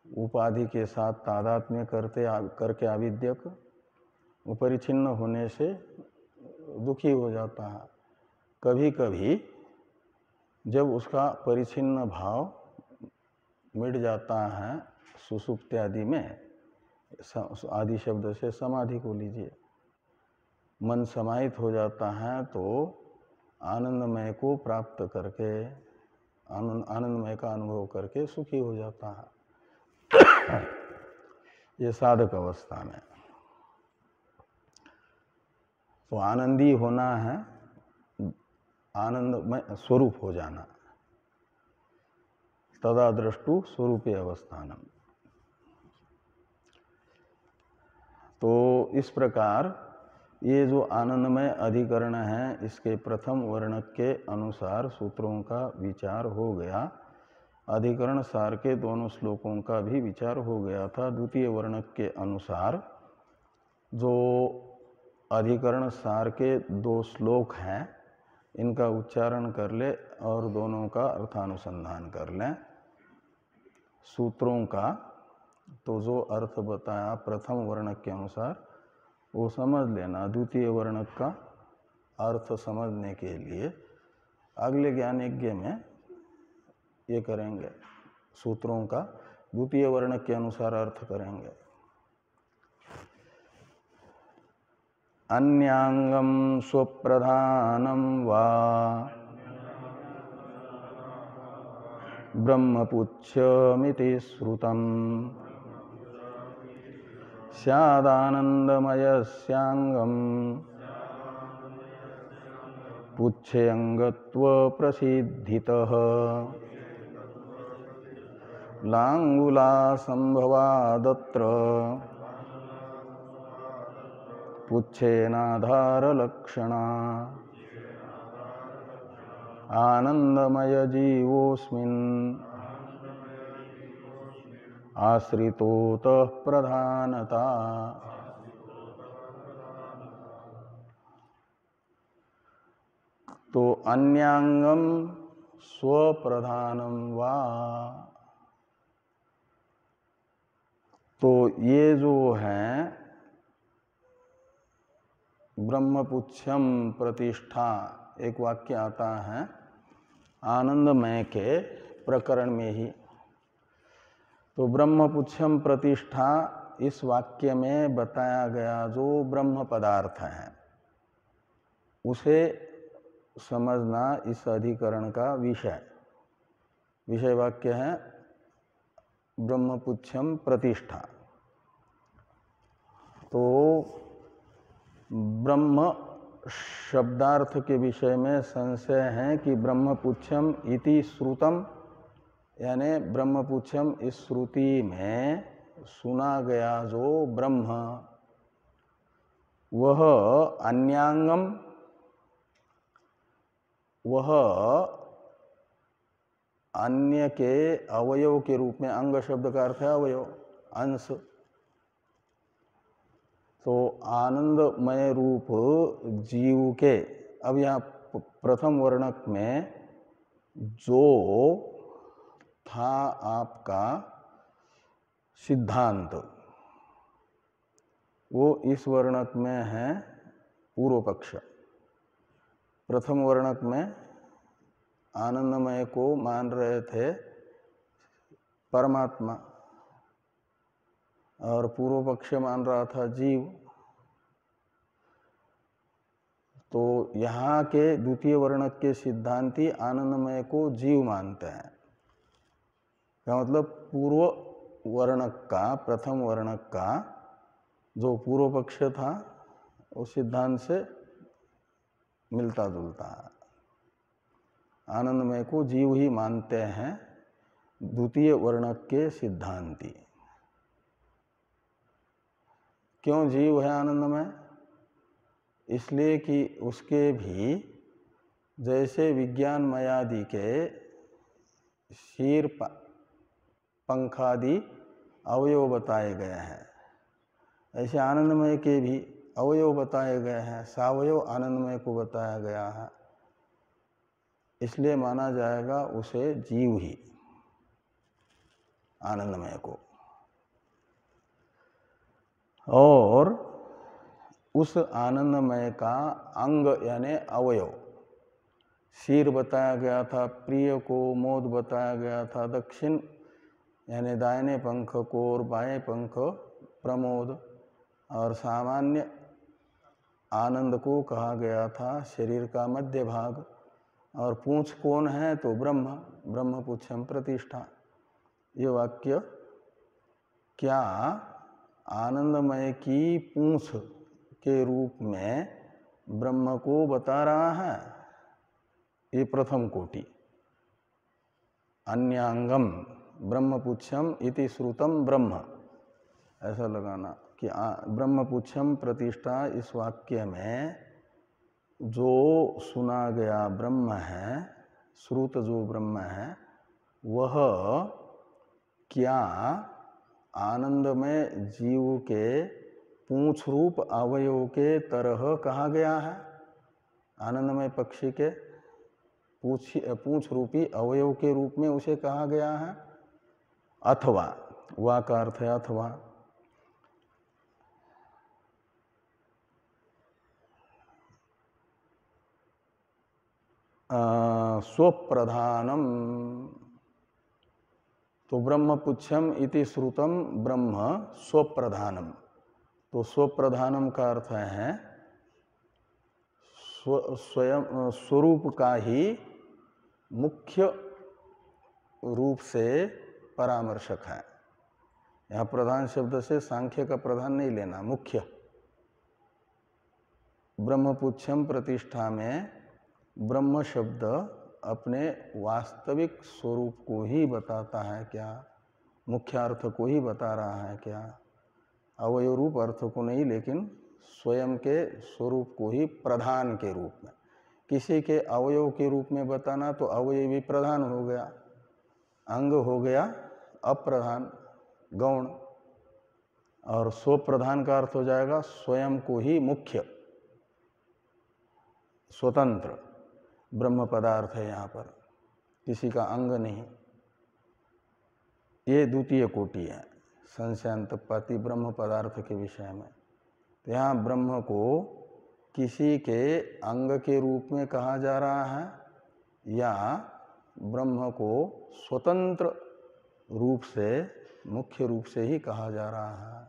उपाधि के साथ तादात्म्य करके अविद्यक, वो परिच्छिन्न होने से दुखी हो जाता है। कभी कभी जब उसका परिच्छिन्न भाव मिट जाता है, सुषुप्ति आदि में, आदि शब्द से समाधि को लीजिए, मन समाहित हो जाता है, तो आनंदमय को प्राप्त करके, आनंदमय का अनुभव करके सुखी हो जाता है। ये साधक अवस्था में। तो आनंदी होना है, आनंदमय स्वरूप हो जाना, तदा दृष्टु स्वरूपे अवस्थानम। तो इस प्रकार ये जो आनंदमय अधिकरण है, इसके प्रथम वर्णक के अनुसार सूत्रों का विचार हो गया। अधिकरण सार के दोनों श्लोकों का भी विचार हो गया था। द्वितीय वर्णक के अनुसार जो अधिकरण सार के 2 श्लोक हैं, इनका उच्चारण कर ले और दोनों का अर्थानुसंधान कर लें। सूत्रों का तो जो अर्थ बताया प्रथम वर्णक के अनुसार वो समझ लेना। द्वितीय वर्णक का अर्थ समझने के लिए अगले ज्ञानयज्ञ में ये करेंगे, सूत्रों का द्वितीय वर्णक के अनुसार अर्थ करेंगे। अन्यांगम स्वप्रधानम वा ब्रह्मपुच्छमिति श्रुतम् स्यादानंदमयस्यांगम पुच्छेऽंगत्व प्रसिद्धितः लांगुला संभवादत्र पुच्छेनाधारलक्षणा आनंदमय जीवोऽस्मिन् आश्रितोतः प्रधानता। तो अन्यांगम स्वप्रधानम वा, तो ये जो है ब्रह्मपुच्छम प्रतिष्ठा, एक वाक्य आता है आनंदमय के प्रकरण में ही। तो ब्रह्मपुच्छम प्रतिष्ठा इस वाक्य में बताया गया जो ब्रह्म पदार्थ है उसे समझना इस अधिकरण का विषय। विषय वाक्य है ब्रह्मपुच्छम प्रतिष्ठा। तो ब्रह्म शब्दार्थ के विषय में संशय है कि ब्रह्मपुच्छम इति श्रुतम, यानी ब्रह्मपुच्छम इस श्रुति में सुना गया जो ब्रह्म वह अन्यांगम, वह अन्य के अवयव के रूप में, अंग शब्द का अर्थ है अवयव, अंश। तो आनंदमय रूप जीव के, अब यहाँ प्रथम वर्णक में जो था आपका सिद्धांत वो इस वर्णक में है पूर्व पक्ष। प्रथम वर्णक में आनंदमय को मान रहे थे परमात्मा और पूर्व पक्ष मान रहा था जीव। तो यहाँ के द्वितीय वर्णक के सिद्धांती आनंदमय को जीव मानते हैं। क्या मतलब? पूर्व वर्णक का, प्रथम वर्णक का जो पूर्व पक्ष था वो सिद्धांत से मिलता जुलता है। आनंदमय को जीव ही मानते हैं द्वितीय वर्णक के सिद्धांती। क्यों जीव है आनंदमय? इसलिए कि उसके भी जैसे विज्ञानमयादि के शीर पंखादि अवयव बताए गए हैं, ऐसे आनंदमय के भी अवयव बताए गए हैं। सावयव आनंदमय को बताया गया है, इसलिए माना जाएगा उसे जीव ही, आनंदमय को। और उस आनंदमय का अंग यानी अवयव, शीर बताया गया था प्रिय को, मोद बताया गया था दक्षिण यानी दाहिने पंख को, और बाएं पंख प्रमोद, और सामान्य आनंद को कहा गया था शरीर का मध्य भाग। और पूंछ कौन है? तो ब्रह्म, ब्रह्मपुच्छम प्रतिष्ठा। ये वाक्य क्या आनंदमय की पूंछ के रूप में ब्रह्म को बता रहा है? ये प्रथम कोटि। अन्यांगम ब्रह्मपुच्छम इति श्रुतम ब्रह्म, ऐसा लगाना कि ब्रह्मपुच्छम प्रतिष्ठा इस वाक्य में जो सुना गया ब्रह्म है, श्रुत जो ब्रह्म है, वह क्या आनंदमय जीव के पूंछ रूप अवयव के तरह कहा गया है? आनंदमय पक्षी के पूंछ रूपी अवयव के रूप में उसे कहा गया है। अथवा, वा का अर्थ है अथवा, स्वप्रधानम, तो ब्रह्मपुच्छम इति श्रुतम ब्रह्म स्वप्रधानम। तो स्वप्रधानम का अर्थ है स्वयं स्वरूप का ही मुख्य रूप से परामर्शक है। यहाँ प्रधान शब्द से सांख्य का प्रधान नहीं लेना, मुख्य। ब्रह्मपुच्छम प्रतिष्ठा में ब्रह्म शब्द अपने वास्तविक स्वरूप को ही बताता है क्या, मुख्य अर्थ को ही बता रहा है क्या, अवयव रूप अर्थ को नहीं, लेकिन स्वयं के स्वरूप को ही प्रधान के रूप में। किसी के अवयव के रूप में बताना तो अवयवी प्रधान हो गया, अंग हो गया अप्रधान गौण, और स्वप्रधान का अर्थ हो जाएगा स्वयं को ही मुख्य स्वतंत्र ब्रह्म पदार्थ है यहाँ पर, किसी का अंग नहीं। ये द्वितीय कोटि है संशयांतपाती ब्रह्म पदार्थ के विषय में। तो यहाँ ब्रह्म को किसी के अंग के रूप में कहा जा रहा है या ब्रह्म को स्वतंत्र रूप से, मुख्य रूप से ही कहा जा रहा है।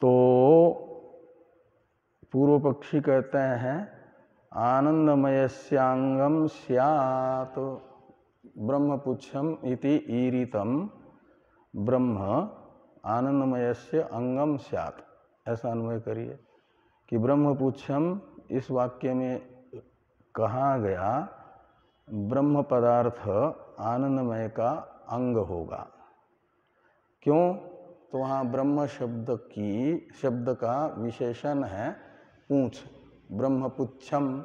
तो पूर्व पक्षी कहते हैं आनंदमयस्यांगम स्यात् ब्रह्मपुच्छम इति ईरितम ब्रह्म आनंदमयस्य अंगम स्यात्। ऐसा अन्वय करिए कि ब्रह्मपुच्छम इस वाक्य में कहा गया ब्रह्म पदार्थ आनंदमय का अंग होगा। क्यों? तो वहाँ ब्रह्म शब्द का विशेषण है पूंछ, ब्रह्मपुच्छम।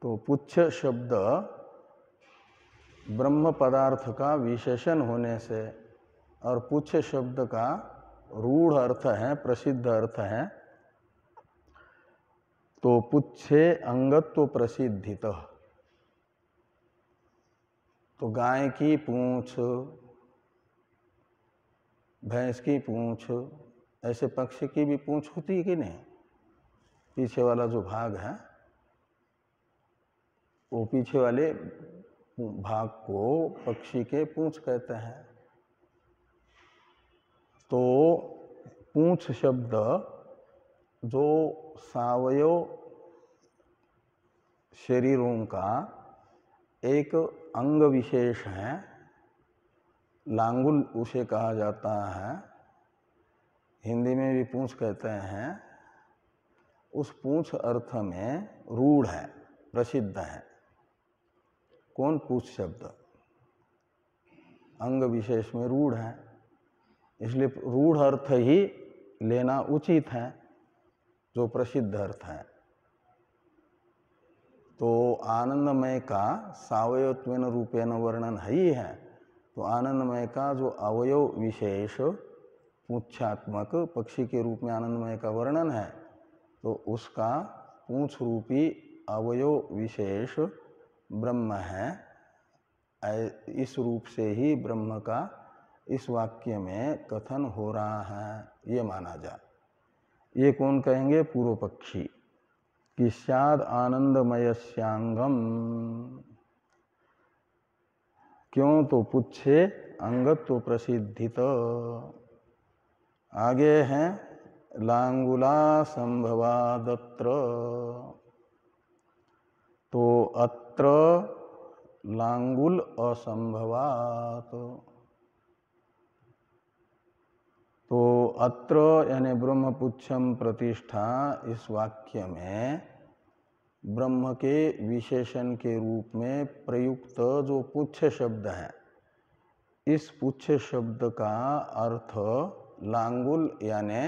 तो पुच्छ शब्द ब्रह्म पदार्थ का विशेषण होने से, और पुच्छ शब्द का रूढ़ अर्थ है, प्रसिद्ध अर्थ है, तो पुच्छे अंगत्व प्रसिद्धितः। तो गाय की पूंछ, भैंस की पूंछ, ऐसे पक्षी की भी पूंछ होती है कि नहीं? पीछे वाला जो भाग है वो पीछे वाले भाग को पक्षी के पूंछ कहते हैं। तो पूंछ शब्द जो सावयव शरीरों का एक अंग विशेष है, लांगुल उसे कहा जाता है, हिंदी में भी पूंछ कहते हैं। उस पूंछ अर्थ में रूढ़ है, प्रसिद्ध है। कौन? पूंछ शब्द अंग विशेष में रूढ़ है, इसलिए रूढ़ अर्थ ही लेना उचित है, जो प्रसिद्ध अर्थ है। तो आनंदमय का सावयत्वेन रूपेण वर्णन है ही है। तो आनंदमय का जो अवयव विशेष पूंछात्मक पक्षी के रूप में आनंदमय का वर्णन है, तो उसका पूंछ रूपी अवयव विशेष ब्रह्म है। इस रूप से ही ब्रह्म का इस वाक्य में कथन हो रहा है, ये माना जाए। ये कौन कहेंगे? पूर्व पक्षी। कि स्याद आनंदमयस्यांगम, क्यों? तो पुच्छे अंगत्व प्रसिद्धित। आगे हैं लांगुला संभवादत्र। तो अत्र लांगुल असंभवात। तो अत्र यानी ब्रह्मपुच्छम प्रतिष्ठा, इस वाक्य में ब्रह्म के विशेषण के रूप में प्रयुक्त जो पुच्छ शब्द है, इस पुच्छ शब्द का अर्थ लांगुल यानी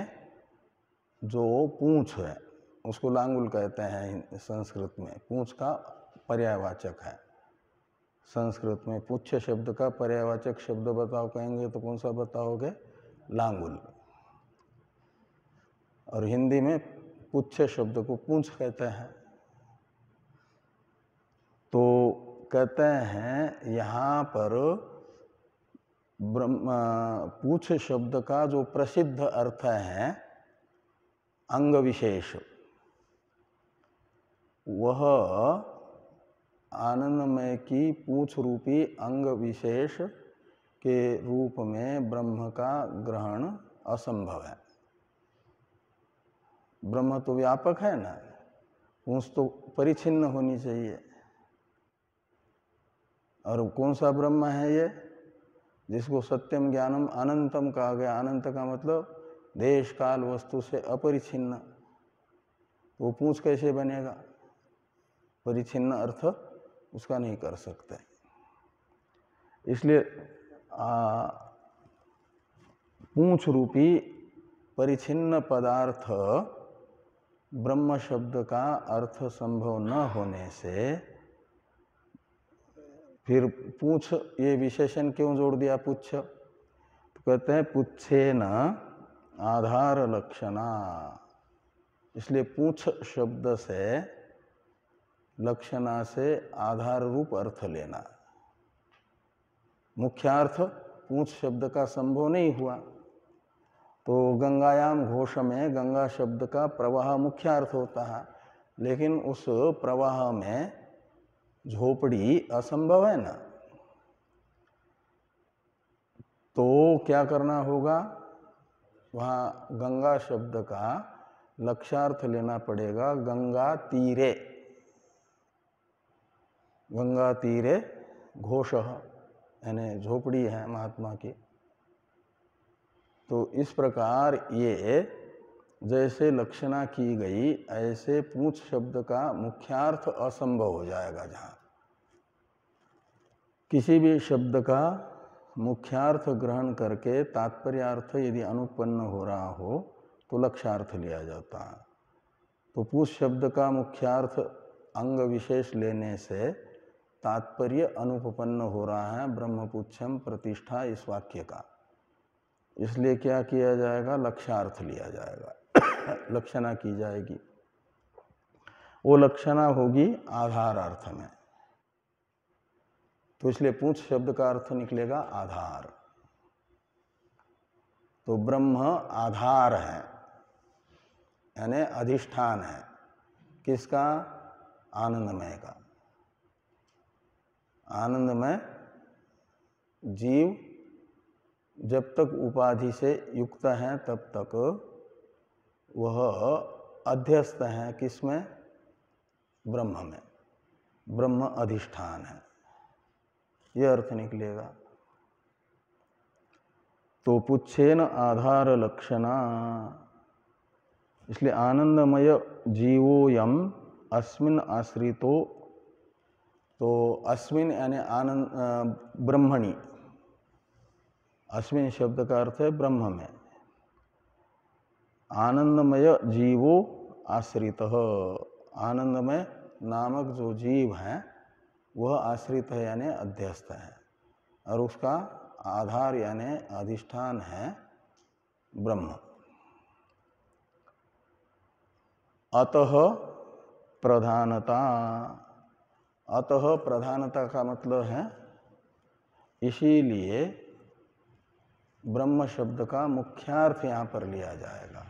जो पूंछ है, उसको लांगुल कहते हैं संस्कृत में। पूंछ का पर्यायवाचक है संस्कृत में। पुच्छ शब्द का पर्यायवाचक शब्द बताओ कहेंगे तो कौन सा बताओगे? लांगुल। और हिंदी में पुच्छ शब्द को पूंछ कहते हैं। तो कहते हैं यहाँ पर पूछ शब्द का जो प्रसिद्ध अर्थ है अंग विशेष, वह आनंदमय की पूछ रूपी अंग विशेष के रूप में ब्रह्म का ग्रहण असंभव है। ब्रह्म तो व्यापक है ना, पूंछ तो परिच्छिन्न होनी चाहिए। और कौन सा ब्रह्म है ये, जिसको सत्यम ज्ञानम अनंतम कहा गया। अनंत का मतलब देश काल वस्तु से अपरिच्छिन्न। वो पूंछ कैसे बनेगा, परिच्छिन्न अर्थ उसका नहीं कर सकते। इसलिए पूंछ रूपी परिच्छिन्न पदार्थ ब्रह्म शब्द का अर्थ संभव न होने से फिर पूंछ ये विशेषण क्यों जोड़ दिया पुच्छ, तो कहते हैं पुच्छेन आधार लक्षणा। इसलिए पूंछ शब्द से लक्षणा से आधार रूप अर्थ लेना। मुख्यार्थ पूंछ शब्द का संभव नहीं हुआ, तो गंगायाम घोष में गंगा शब्द का प्रवाह मुख्यार्थ होता है, लेकिन उस प्रवाह में झोपड़ी असंभव है ना। तो क्या करना होगा, वहाँ गंगा शब्द का लक्ष्यार्थ लेना पड़ेगा गंगा तीरे। गंगा तीरे घोष यानी झोपड़ी है महात्मा की। तो इस प्रकार ये जैसे लक्षणा की गई, ऐसे पूंछ शब्द का मुख्यार्थ असंभव हो जाएगा। जहाँ किसी भी शब्द का मुख्यार्थ ग्रहण करके तात्पर्यार्थ यदि अनुपन्न हो रहा हो तो लक्ष्यार्थ लिया जाता है। तो पूंछ शब्द का मुख्यार्थ अंग विशेष लेने से तात्पर्य अनुपन्न हो रहा है ब्रह्मपुच्छम प्रतिष्ठा इस वाक्य का। इसलिए क्या किया जाएगा, लक्ष्यार्थ लिया जाएगा, लक्षणा की जाएगी। वो लक्षणा होगी आधार अर्थ में। तो इसलिए पूंछ शब्द का अर्थ निकलेगा आधार। तो ब्रह्म आधार है, यानी अधिष्ठान है। किसका, आनंदमय का। आनंदमय जीव जब तक उपाधि से युक्त है तब तक वह अध्यस्त है। किसमें, ब्रह्म में। ब्रह्म अधिष्ठान है, यह अर्थ निकलेगा। तो पुच्छेन आधार लक्षणा, इसलिए आनंदमय जीवोयम अस्मिन आश्रितो। तो अस्मिन यानी आनंद ब्रह्मणि, अस्मिन शब्द का अर्थ है ब्रह्म में। आनंदमय जीवो आश्रित, आनंदमय नामक जो जीव है वह आश्रित है यानी अध्यस्त है, और उसका आधार यानी अधिष्ठान है ब्रह्म। अतः प्रधानता, अतः प्रधानता का मतलब है इसीलिए ब्रह्म शब्द का मुख्यार्थ यहाँ पर लिया जाएगा।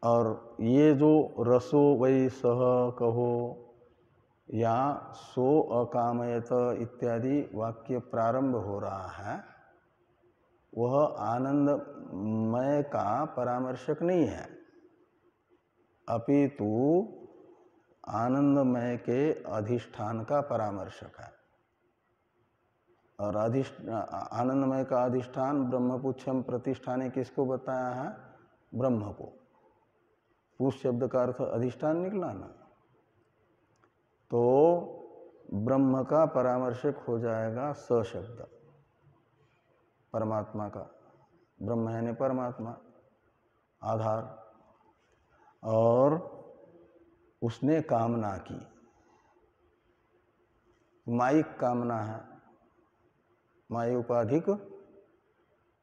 और ये जो रसो वै सह कहो या सो अकामयत इत्यादि वाक्य प्रारंभ हो रहा है, वह आनंदमय का परामर्शक नहीं है, अपितु आनंदमय के अधिष्ठान का परामर्शक है। और आनंदमय का अधिष्ठान ब्रह्मपुच्छम प्रतिष्ठा ने किसको बताया है, ब्रह्म को। पुछ शब्द का अर्थ अधिष्ठान निकला ना। तो ब्रह्म का परामर्शक हो जाएगा स शब्द, परमात्मा का। ब्रह्म यानी परमात्मा, आधार। और उसने कामना की, माइक कामना है, माई उपाधिक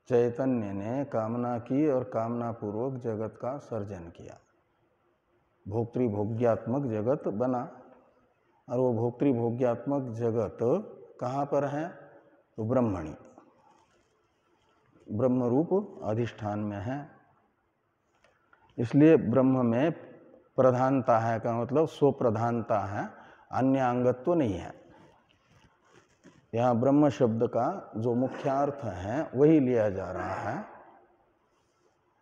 चैतन्य ने कामना की और कामना पूर्वक जगत का सर्जन किया, भोक्तृभोग्यात्मक जगत बना। और वो भोक्तृभोग्यात्मक जगत कहाँ पर है? तो ब्रह्मणी, ब्रह्म रूप अधिष्ठान में है। इसलिए ब्रह्म में प्रधानता है का मतलब स्वप्रधानता है, अन्य अंगत्व नहीं है। यहाँ ब्रह्म शब्द का जो मुख्यार्थ है वही लिया जा रहा है,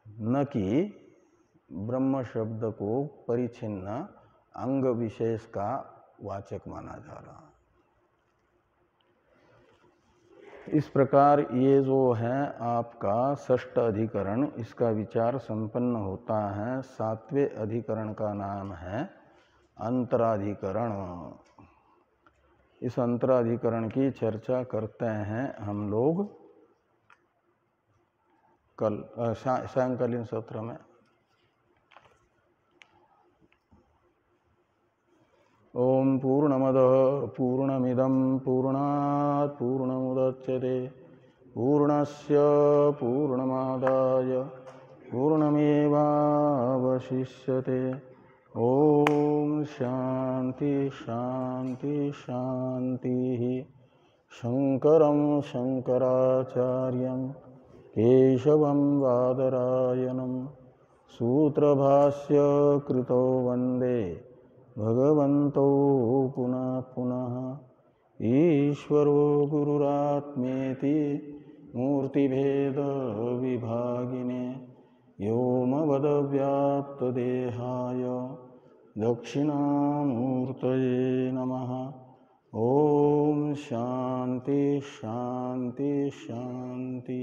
न कि ब्रह्म शब्द को परिच्छिन्न अंग विशेष का वाचक माना जा रहा है। इस प्रकार ये जो है आपका षष्ठ अधिकरण, इसका विचार संपन्न होता है। सातवें अधिकरण का नाम है अंतराधिकरण। इस अंतराधिकरण की चर्चा करते हैं हम लोग कल सायंकालीन सत्र में। ओम पूर्णमदः पूर्णमिदं पूर्णात् पूर्णमुदच्यते पूर्णस्य पूर्णमादाय पूर्णमेवावशिष्यते। ओम शांति शांति शांति। शंकरं शंकराचार्यं केशवं बादरायणं सूत्रभाष्य कृतो वंदे भगवन्तो पुनः पुनः। ईश्वरो गुरुरात्मेति मूर्तिभेद विभागिने व्योमवद्व्याप्तदेहाय दक्षिणामूर्तये नमः। ओम शांति शांति शांति।